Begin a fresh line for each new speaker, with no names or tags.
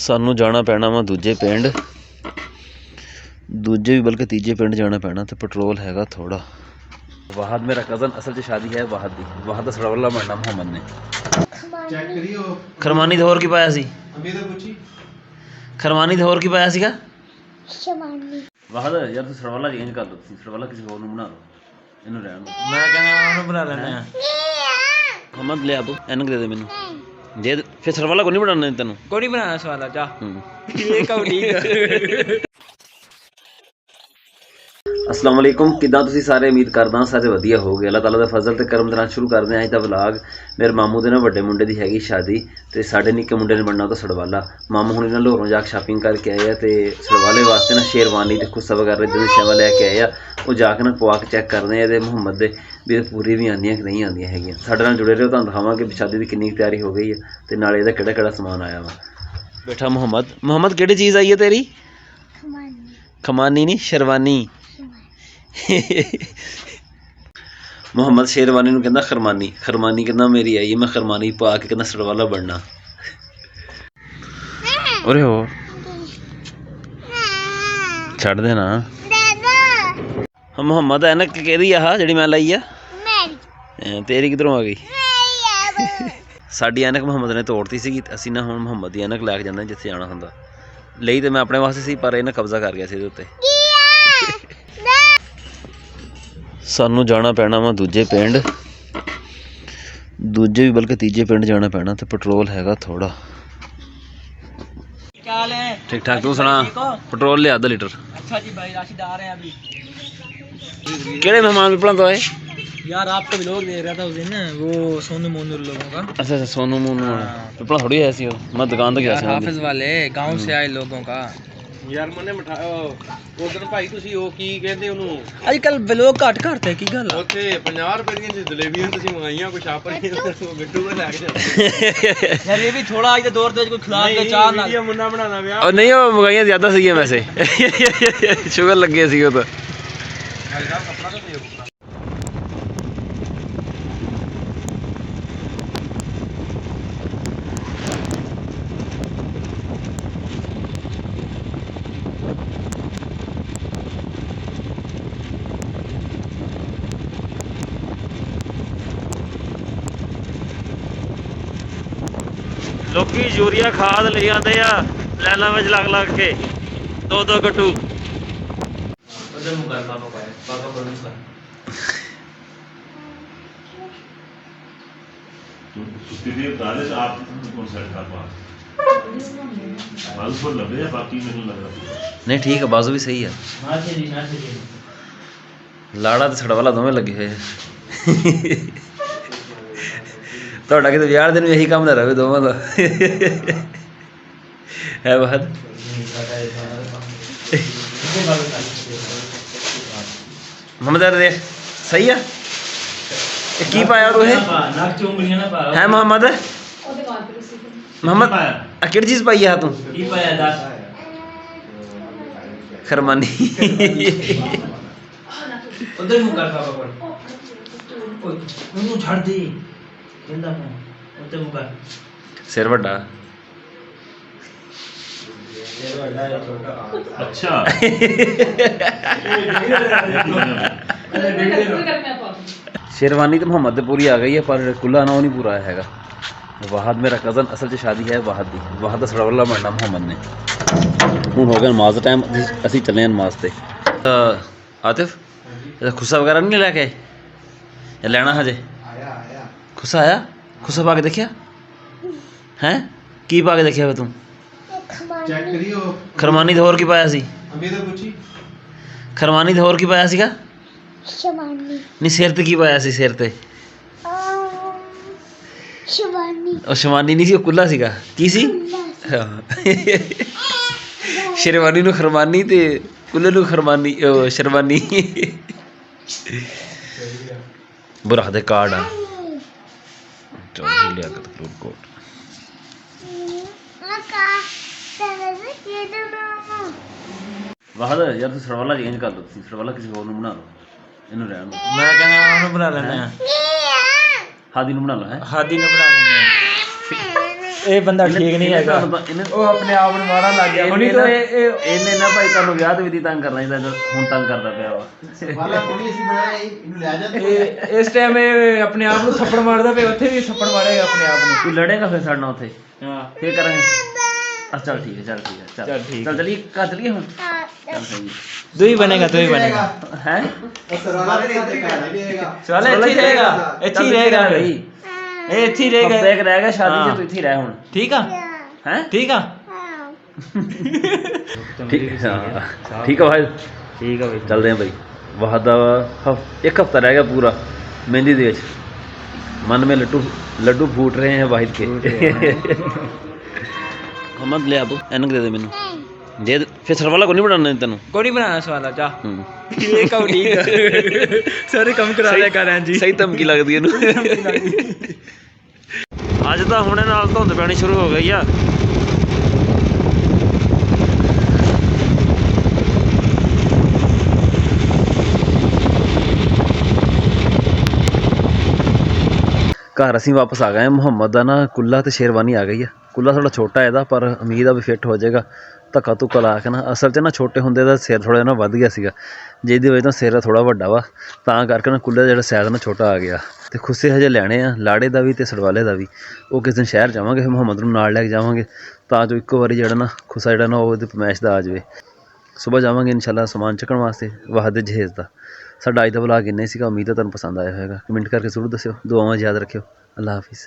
सानू जाना पैना वा दूजे पिंड, दूजे भी बल्कि तीजे पिंड जाना पैना तो पेट्रोल हैगा थोड़ा। वाहद मेरा कज़न, असल च शादी है वाहद दी। वाहद दा सड़वला बनना मोहम्मद ने
चेक करियो
खरमानी ते होर की पाया सी?
अभी तो पूछी
खरमानी ते होर की पाया सीगा?
शमानी
वाहद यार तू सड़वला चेंज कर लो, सड़वला किसी होर नूं बना लो, इन्हू रहन दो।
मैं कहना ਉਹਨੂੰ ਬਣਾ ਲੈਣੇ ਆ।
मोहम्मद ले आ तू एनक दे दे मैनू, जे फिर सड़वला को नहीं बनाना तेनू।
ਕੋਈ ਨਹੀਂ ਬਣਾਉਣਾ ਸਵਾਲ ਆ ਜਾ
हम्म।
ਇਹ ਕਹੋ ਠੀਕ
अस्सलाम वालेकुम, किदा तुसीं सारे? उम्मीद करदा सारे वधिया होगे। अल्लाह ताला दा फजल ते करम दे नाल शुरू करदे आं अज दा व्लॉग। मेरे मामू दे ना वड्डे मुंडे दी हैगी शादी ते साडे निक्के मुंडे ने बनना ओह्दा सड़वाला। मामू हुणी ना लाहौरों जाके शॉपिंग करके आए ते सड़वाले वास्ते ना शेरवानी ते खुस्सा वगैरह इदां दी शैवां लैके आए। ओह् जाके ना पवा के चेक करदे आ ते मुहम्मद दे भी पूरी भी आंदियां कि नहीं आंदियां हैगियां। साडे नाल जुड़े रहो, तुहानूं दिखावांगे कि शादी दी किन्नी तैयारी हो गई है ते नाले इहदा किहड़ा किहड़ा समान आया वा। बैठा मुहम्मद। मुहम्मद किहड़ी चीज़ आई है तेरी?
खमानी
खमानी नहीं शेरवानी। मुहम्मद शेरवानी नूं कहंदा खरमानी, खरमानी कहंदा मेरी आई, मैं खरमानी पा के कहंदा सड़वाला बनना। अरे हो छड़ देना। मुहम्मद ऐनक केहदी आ जिहड़ी मैं लाई आ? तेरी किधरों आ गई? साडी ऐनक मुहम्मद ने तोड़ती सी, असीं ना हुण मुहम्मद दी ऐनक लैके जांदे जिथे जाना हुंदा। ਲਈ ਤੇ मैं अपने वास्ते सी पर इहने कब्जा कर गया सी इहदे उत्ते। सानू जाना पैना वा दूजे पिंड, दूजे भी बल्कि तीजे पिंड जाना पैना तो पेट्रोल हैगा थोड़ा।
क्या हाल है?
ठीक ठाक, तू सुना? पेट्रोल लिया 2 लीटर।
अच्छा जी भाई, राशिद आ रहे हैं अभी।
केड़े मेहमान पिपला तो आए?
यार आपको भी लोग दे रहा था उस दिन वो सोनू मोनू लोगों का।
अच्छा अच्छा, सोनू मोनू पिपला थोड़ी है सी, मैं दुकान तो गया
यार
सी।
हाफिज वाले गांव से आए लोगों का। यार मैंने ਉਧਰ ਭਾਈ ਤੁਸੀਂ ਉਹ ਕੀ ਕਹਿੰਦੇ ਉਹਨੂੰ ਅੱਜ ਕੱਲ ਬਲੌਗ ਘੱਟ ਕਰਤੇ ਕੀ ਗੱਲ ਉੱਥੇ 50 ਰੁਪਏ ਦੀਆਂ ਜਲੇਬੀਆਂ ਤੁਸੀਂ ਮੰਗਾਈਆਂ ਕੁਛ ਆਪ ਨਹੀਂ ਗੱਟੂ ਦੇ ਲੈ ਕੇ ਜਾਂਦੇ ਯਾਰ ਇਹ ਵੀ ਥੋੜਾ ਅੱਜ ਦੇ ਦੌਰ ਤੇ ਕੋਈ ਖਿਲਾ ਕੇ ਚਾਹ ਨਾਲ ਵੀਡੀਓ ਮੁੰਨਾ ਬਣਾਉਣਾ ਵਿਆਹ ਉਹ ਨਹੀਂ, ਉਹ ਮੰਗਾਈਆਂ ਜ਼ਿਆਦਾ ਸੀਗੀਆਂ ਵੈਸੇ, ਸ਼ੂਗਰ ਲੱਗੇ ਸੀ ਉਹ ਤਾਂ। लोकी यूरिया खाद ले आते लाइना में लग लग के 2-2 गट्टू। नहीं ठीक है, बाजू भी सही है। लाड़ा तो सड़वाला दोवें लगे हुए ਤੁਹਾਡਾ ਕਿਤੇ ਵਿਆਹ ਦਿਨ ਵੀ ਇਹੀ ਕੰਮ ਨਾ ਰਹੇ ਦੋਵਾਂ ਦਾ ਹੈ ਬਾਤ। ਮੁਹੰਮਦ ਦੇ ਸਹੀ ਆ। ਇਹ ਕੀ ਪਾਇਆ ਤੂੰ? ਇਹ ਨੱਕ ਚ ਉਂਗਲੀਆਂ ਨਾ ਪਾ ਹੈ ਮੁਹੰਮਦ। ਮੁਹੰਮਦ ਆ ਕਿਹੜੀ ਚੀਜ਼ ਪਾਈ ਆ ਤੂੰ? ਕੀ ਪਾਇਆ ਦੱਸ? ਖਰਮਾਨੀ। ਉਧਰ ਨੂੰ ਕਰ ਪਾਪਾ ਕੋਲ ਉਹਨੂੰ ਛੱਡ ਦੇ। सिर वड्डा। अच्छा शेरवानी तो मुहम्मद ते पूरी आ गई है पर कुल्ला ना वो नहीं पूरा हैगा। वाहद मेरा कज़न, असल च शादी है वाहद दी। वाहद दा सड़वला बनना मुहम्मद ने। हुण हो गया नमाज टाइम, असीं चले नमाज ते। आतिफ खुस्सा वगैरह नहीं लैके आए? लैना हजे खुस्सा आया? खुस्सा पा के देखिया हैं? की पा के देखिया तू? चेक करियो
खरमानी ते होर की पाया सी?
अभी तो पूछी
खरमानी ते होर की पाया सीगा?
शमानी
नहीं सिर ते की पाया सी? सिर ते
शमानी
ओ शमानी नहीं सी, ओ कुल्ला सीगा। की सी? शेरवानी नूं खरमानी ते कुल्ले नूं खरमानी शेरवानी। बुरा दे कार्ड आ कोट। वाहद यार तू सड़वाला चेंज कर लो, सड़वाला किसी होर नूं बना लो, इन्हू रहन दो। मैं कहना ਉਹਨੂੰ ਬਣਾ ਲੈਣੇ ਆ। हादी नूं बना लो है? हादी नूं बना लेने
ਇਹ ਬੰਦਾ ਠੀਕ ਨਹੀਂ ਹੈਗਾ, ਉਹ ਆਪਣੇ ਆਪ ਨੂੰ ਮਾਰਨ ਲੱਗ ਗਿਆ ਹੁਣੀ ਤੋਂ
ਇਹਨੇ ਨਾ ਭਾਈ ਤੁਹਾਨੂੰ ਵਿਆਹ ਤੇ ਵੀ ਤੰਗ ਕਰਨਾ ਚਾਹੀਦਾ, ਹੁਣ ਤੰਗ ਕਰਦਾ ਪਿਆ ਵਾ।
ਇਸ ਟਾਈਮ ਇਹ ਆਪਣੇ ਆਪ ਨੂੰ ਥੱਪੜ ਮਾਰਦਾ ਪਿਆ, ਉੱਥੇ ਵੀ ਥੱਪੜ ਮਾਰੇਗਾ ਆਪਣੇ ਆਪ ਨੂੰ।
ਤੂੰ ਲੜੇਗਾ ਫਿਰ ਸਾਡੇ ਨਾਲ ਉੱਥੇ?
ਹਾਂ
ਫੇਰ ਕਰਾਂਗੇ। ਚੱਲ ਠੀਕ ਹੈ, ਚੱਲ ਠੀਕ ਹੈ, ਚੱਲ
ਠੀਕ
ਚੱਲ ਚਲੀਏ, ਘਰ ਚਲੀਏ ਹੁਣ। ਚੱਲ ਸਹੀ
ਤੂੰ ਹੀ ਬਣੇਗਾ, ਤੂੰ ਹੀ ਬਣੇਗਾ
ਹੈ।
ਸਵਾਲ ਇੱਥੇ ਹੀ ਰਹੇਗਾ, ਇੱਥੇ ਹੀ ਰਹੇਗਾ ਬਈ, ਇਹ ਇੱਥੇ ਹੀ ਰਹੇਗਾ।
ਬੈਗ ਰਹਿ ਗਿਆ ਸ਼ਾਦੀ 'ਚ, ਤੂੰ ਇੱਥੇ ਹੀ ਰਹਿ ਹੁਣ।
ਠੀਕ ਆ
ਹੈ
ਠੀਕ ਆ
ਠੀਕ ਹਾਂ ਠੀਕ ਆ ਭਾਈ,
ਠੀਕ ਆ ਬਈ,
ਚੱਲਦੇ ਆ ਭਾਈ। ਵਾਹਦ ਦਾ ਇੱਕ ਹਫਤਾ ਰਹਿ ਗਿਆ पूरा मेहंदी ਦੇ ਵਿੱਚ। मन में लड्डू फूट रहे हैं वाहिद के। मोहम्मद ले अब एनक दे दे मैनू जे फिर सरवाला को नहीं बनाना तेनू
ਕੋਈ ਨਹੀਂ ਬਣਾਉਣਾ ਸਵਾਲ ਜਾ ਇਹ ਕਹੋ ਠੀਕ ਆ ਸਾਰੇ ਕੰਮ ਕਰਾ ਲਿਆ ਕਰ ਜੀ।
ਸਹੀ ਧਮਕੀ ਲੱਗਦੀ ਇਹਨੂੰ। ਅੱਜ ਤਾਂ ਹੁਣੇ ਨਾਲ ਧੁੰਦ ਪੈਣੀ ਸ਼ੁਰੂ ਹੋ ਗਈ ਆ। ਘਰ ਅਸੀਂ ਵਾਪਸ ਆ ਗਏ। ਮੁਹੰਮਦ ਦਾ ਨਾ ਕੁੱਲਾ ਤੇ ਸ਼ੇਰਵਾਨੀ ਆ ਗਈ ਆ। ਕੁੱਲਾ ਥੋੜਾ ਛੋਟਾ ਇਹਦਾ, ਪਰ ਉਮੀਦ ਆ ਵੀ ਫਿੱਟ ਹੋ ਜਾਏਗਾ। ਧੱਕਾ ਧੁੱਕਾ ਲਾ ਕੇ ਨਾ, ਅਸਲ 'ਚ ਨਾ ਛੋਟੇ ਹੁੰਦੇ ਦਾ ਸਿਰ ਥੋੜਾ ਜਿਹਾ ਵੱਧ ਗਿਆ ਸੀਗਾ, ਜਿਹਦੀ ਵਜ੍ਹਾ ਤੋਂ ਸਿਰ ਥੋੜਾ ਵੱਡਾ ਵਾ, ਤਾਂ ਕਰਕੇ ਨਾ ਕੁੱਲੇ ਦਾ ਜਿਹੜਾ ਸਾਈਜ਼ ਨਾ ਛੋਟਾ ਆ ਗਿਆ। ਤੇ ਖੁੱਸੇ ਹਜੇ ਲੈਣੇ ਆ, ਲਾੜੇ ਦਾ ਵੀ ਤੇ ਸੜਵਾਲੇ ਦਾ ਵੀ। ਉਹ ਕਿਸ ਦਿਨ ਸ਼ਹਿਰ ਜਾਵਾਂਗੇ, ਫਿਰ ਮੁਹੰਮਦ ਨੂੰ ਨਾਲ ਲੈ ਕੇ ਜਾਵਾਂਗੇ, ਤਾਂ ਜੋ ਇੱਕੋ ਵਾਰੀ ਜਿਹੜਾ ਨਾ ਖੁੱਸਾ ਜਿਹੜਾ ਨਾ ਉਹਦੇ ਪਮੈਸ਼ ਦਾ ਆ ਜਾਵੇ। ਸੁਬਾਹ ਜਾਵਾਂਗੇ ਇਨਸ਼ਾਅੱਲਾ ਸਮਾਨ ਚੱਕਣ ਵਾਸਤੇ ਵਾਹਦ ਦੇ ਜਹੇਜ਼ ਦਾ। ਸਾਡਾ ਅੱਜ ਦਾ ਵਲੌਗ ਇੰਨਾ ਹੀ ਸੀਗਾ। ਉਮੀਦ ਹੈ ਤੁਹਾਨੂੰ ਪਸੰਦ ਆਇਆ ਹੋਵੇਗਾ। ਕਮੈਂਟ ਕਰਕੇ ਜ਼ਰੂਰ ਦੱਸਿਓ। ਦੁਆਵਾਂ ਯਾਦ ਰੱਖਿਓ। ਅੱਲਾ ਹਾਫਿਜ਼।